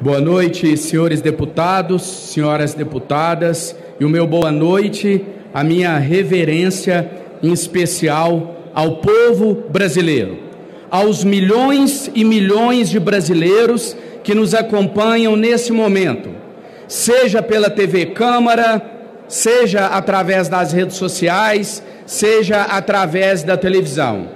Boa noite, senhores deputados, senhoras deputadas, e o meu boa noite, a minha reverência em especial ao povo brasileiro, aos milhões e milhões de brasileiros que nos acompanham nesse momento, seja pela TV Câmara, seja através das redes sociais, seja através da televisão.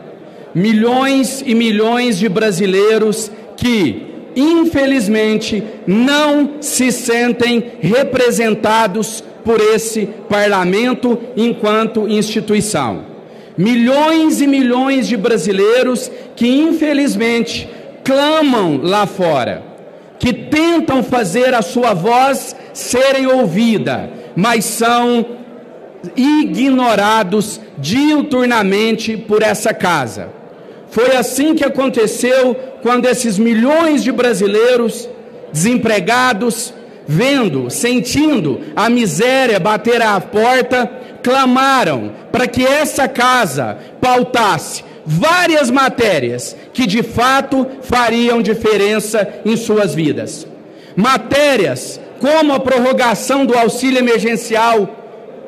Milhões e milhões de brasileiros que, infelizmente, não se sentem representados por esse parlamento enquanto instituição. Milhões e milhões de brasileiros que, infelizmente, clamam lá fora, que tentam fazer a sua voz serem ouvida, mas são ignorados diuturnamente por essa casa. Foi assim que aconteceu quando esses milhões de brasileiros desempregados, vendo, sentindo a miséria bater à porta, clamaram para que essa casa pautasse várias matérias que de fato fariam diferença em suas vidas. Matérias como a prorrogação do auxílio emergencial,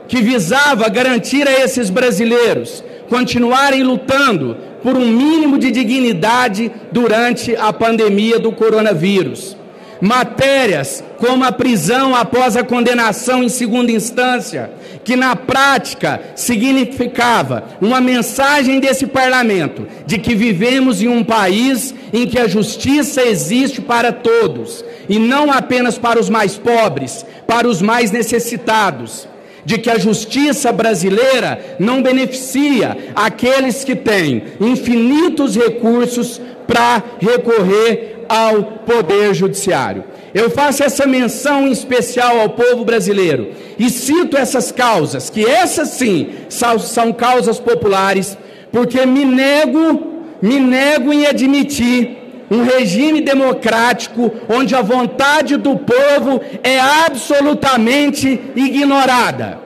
que visava garantir a esses brasileiros continuarem lutando por um mínimo de dignidade durante a pandemia do coronavírus. Matérias como a prisão após a condenação em segunda instância, que na prática significava uma mensagem desse parlamento de que vivemos em um país em que a justiça existe para todos e não apenas para os mais pobres, para os mais necessitados, de que a justiça brasileira não beneficia aqueles que têm infinitos recursos para recorrer ao Poder Judiciário. Eu faço essa menção em especial ao povo brasileiro e cito essas causas, que essas sim são causas populares, porque me nego em admitir um regime democrático onde a vontade do povo é absolutamente ignorada.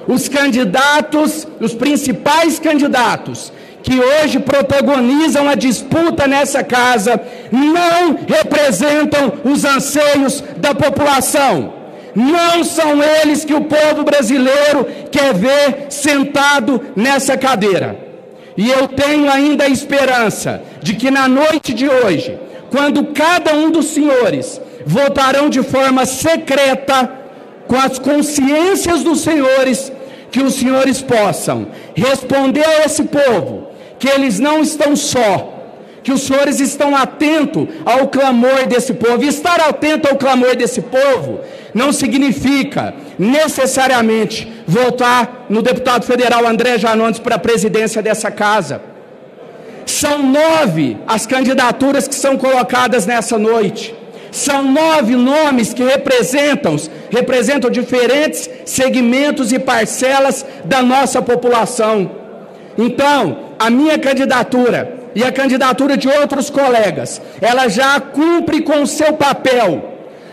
Os candidatos, os principais candidatos que hoje protagonizam a disputa nessa casa, não representam os anseios da população. Não são eles que o povo brasileiro quer ver sentado nessa cadeira. E eu tenho ainda a esperança de que na noite de hoje, quando cada um dos senhores votarão de forma secreta, com as consciências dos senhores, que os senhores possam responder a esse povo, que eles não estão só, que os senhores estão atentos ao clamor desse povo. E estar atento ao clamor desse povo não significa necessariamente votar no deputado federal André Janones para a presidência dessa casa. São 9 as candidaturas que são colocadas nessa noite. São 9 nomes que representam diferentes segmentos e parcelas da nossa população. Então, a minha candidatura e a candidatura de outros colegas, ela já cumpre com o seu papel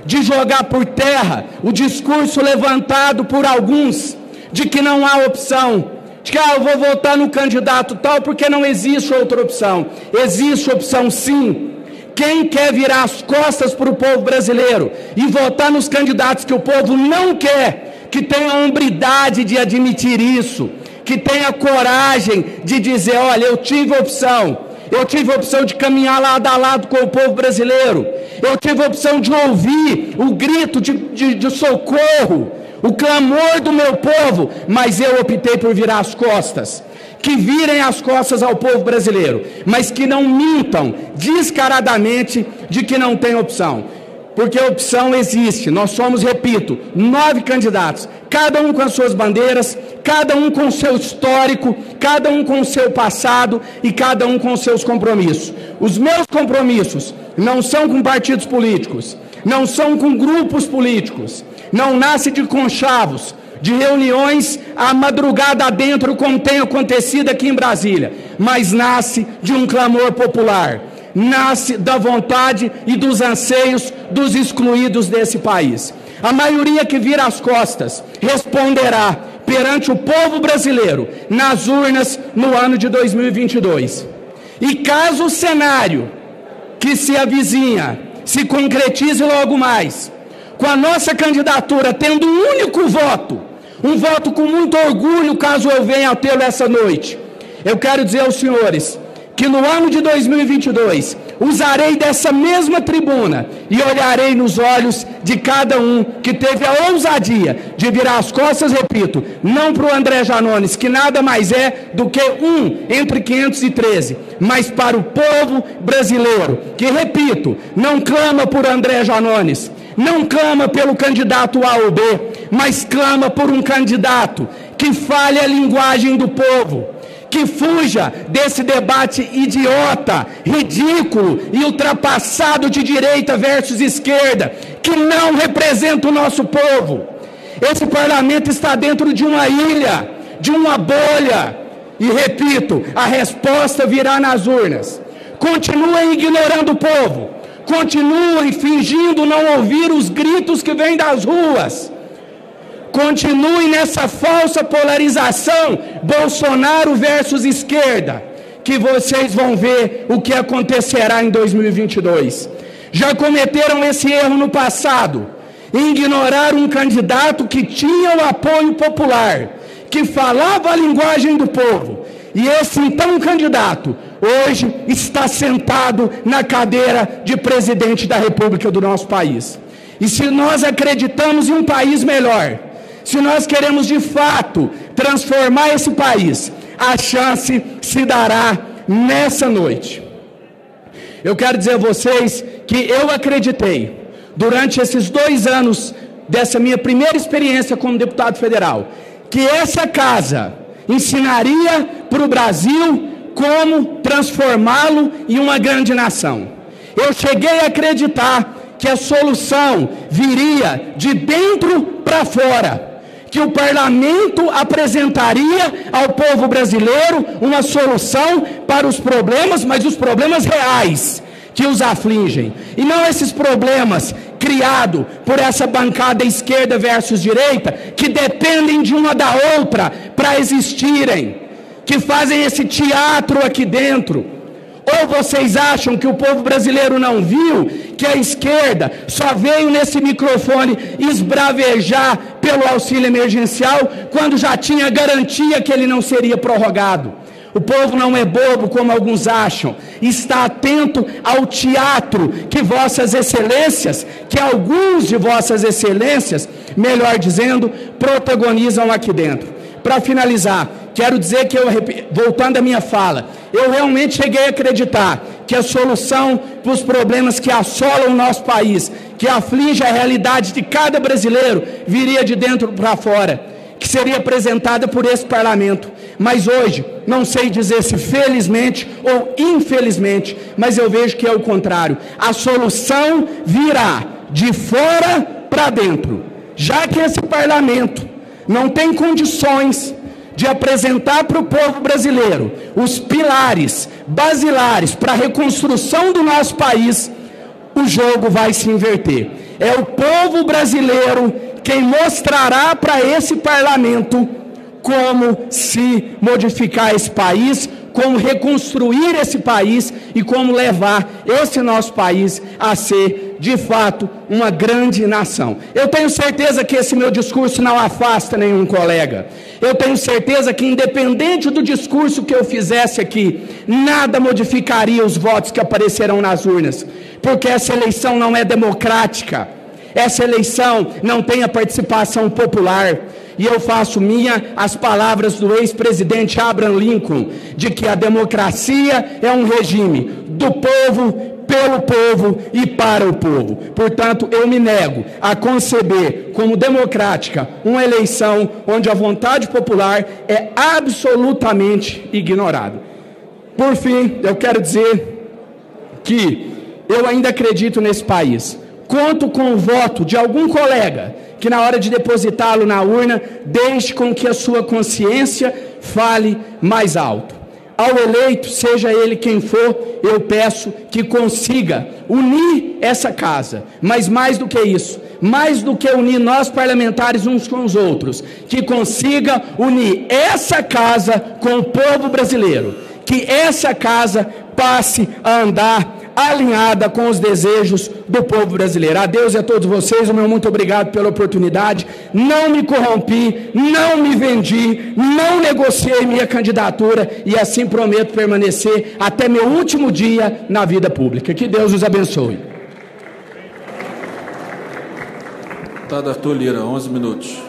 de jogar por terra o discurso levantado por alguns de que não há opção, de que eu vou votar no candidato tal porque não existe outra opção. Existe opção sim. Quem quer virar as costas para o povo brasileiro e votar nos candidatos que o povo não quer, que tenha a hombridade de admitir isso, que tenha coragem de dizer, olha, eu tive a opção de caminhar lado a lado com o povo brasileiro, eu tive a opção de ouvir o grito de socorro, o clamor do meu povo, mas eu optei por virar as costas. Que virem as costas ao povo brasileiro, mas que não mintam descaradamente de que não tem opção, porque a opção existe. Nós somos, repito, 9 candidatos, cada um com as suas bandeiras, cada um com o seu histórico, cada um com o seu passado e cada um com os seus compromissos. Os meus compromissos não são com partidos políticos, não são com grupos políticos, não nasce de conchavos, de reuniões à madrugada dentro, como tem acontecido aqui em Brasília, mas nasce de um clamor popular, nasce da vontade e dos anseios dos excluídos desse país. A maioria que vira as costas responderá perante o povo brasileiro nas urnas no ano de 2022. E caso o cenário que se avizinha se concretize logo mais, com a nossa candidatura tendo um único voto, um voto com muito orgulho, caso eu venha a tê-lo essa noite. Eu quero dizer aos senhores que no ano de 2022 usarei dessa mesma tribuna e olharei nos olhos de cada um que teve a ousadia de virar as costas, repito, não para o André Janones, que nada mais é do que um entre 513, mas para o povo brasileiro, que, repito, não clama por André Janones, não clama pelo candidato A ou B, mas clama por um candidato que fale a linguagem do povo, que fuja desse debate idiota, ridículo e ultrapassado de direita versus esquerda, que não representa o nosso povo. Esse parlamento está dentro de uma ilha, de uma bolha, e repito, a resposta virá nas urnas. Continuem ignorando o povo, continuem fingindo não ouvir os gritos que vêm das ruas. Continue nessa falsa polarização, Bolsonaro versus esquerda, que vocês vão ver o que acontecerá em 2022. Já cometeram esse erro no passado, ignorar um candidato que tinha o apoio popular, que falava a linguagem do povo, e esse então candidato hoje está sentado na cadeira de presidente da República do nosso país. E se nós acreditamos em um país melhor, se nós queremos de fato transformar esse país, a chance se dará nessa noite. Eu quero dizer a vocês que eu acreditei, durante esses 2 anos dessa minha primeira experiência como deputado federal, que essa casa ensinaria para o Brasil como transformá-lo em uma grande nação. Eu cheguei a acreditar que a solução viria de dentro para fora, que o parlamento apresentaria ao povo brasileiro uma solução para os problemas, mas os problemas reais que os afligem, e não esses problemas criados por essa bancada esquerda versus direita, que dependem de uma da outra para existirem, que fazem esse teatro aqui dentro. Ou vocês acham que o povo brasileiro não viu que a esquerda só veio nesse microfone esbravejar pelo auxílio emergencial quando já tinha garantia que ele não seria prorrogado? O povo não é bobo como alguns acham, está atento ao teatro que vossas excelências, que alguns de vossas excelências, melhor dizendo, protagonizam aqui dentro. Para finalizar, quero dizer que voltando à minha fala, eu realmente cheguei a acreditar que a solução para os problemas que assolam o nosso país, que aflige a realidade de cada brasileiro, viria de dentro para fora, que seria apresentada por esse parlamento. Mas hoje, não sei dizer se felizmente ou infelizmente, mas eu vejo que é o contrário. A solução virá de fora para dentro, já que esse parlamento não tem condições de apresentar para o povo brasileiro os pilares basilares para a reconstrução do nosso país, o jogo vai se inverter. É o povo brasileiro quem mostrará para esse parlamento como se modificar esse país, como reconstruir esse país e como levar esse nosso país a ser, de fato, uma grande nação. Eu tenho certeza que esse meu discurso não afasta nenhum colega. Eu tenho certeza que, independente do discurso que eu fizesse aqui, nada modificaria os votos que aparecerão nas urnas, porque essa eleição não é democrática. Essa eleição não tem a participação popular. E eu faço minha as palavras do ex-presidente Abraham Lincoln, de que a democracia é um regime do povo, pelo povo e para o povo. Portanto, eu me nego a conceber como democrática uma eleição onde a vontade popular é absolutamente ignorada. Por fim, eu quero dizer que eu ainda acredito nesse país. Conto com o voto de algum colega que, na hora de depositá-lo na urna, deixe com que a sua consciência fale mais alto. Ao eleito, seja ele quem for, eu peço que consiga unir essa casa, mas mais do que isso, mais do que unir nós parlamentares uns com os outros, que consiga unir essa casa com o povo brasileiro, que essa casa passe a andar alinhada com os desejos do povo brasileiro. A Deus e a todos vocês, o meu muito obrigado pela oportunidade. Não me corrompi, não me vendi, não negociei minha candidatura e assim prometo permanecer até meu último dia na vida pública. Que Deus os abençoe. Deputado Arthur Lira, 11 minutos.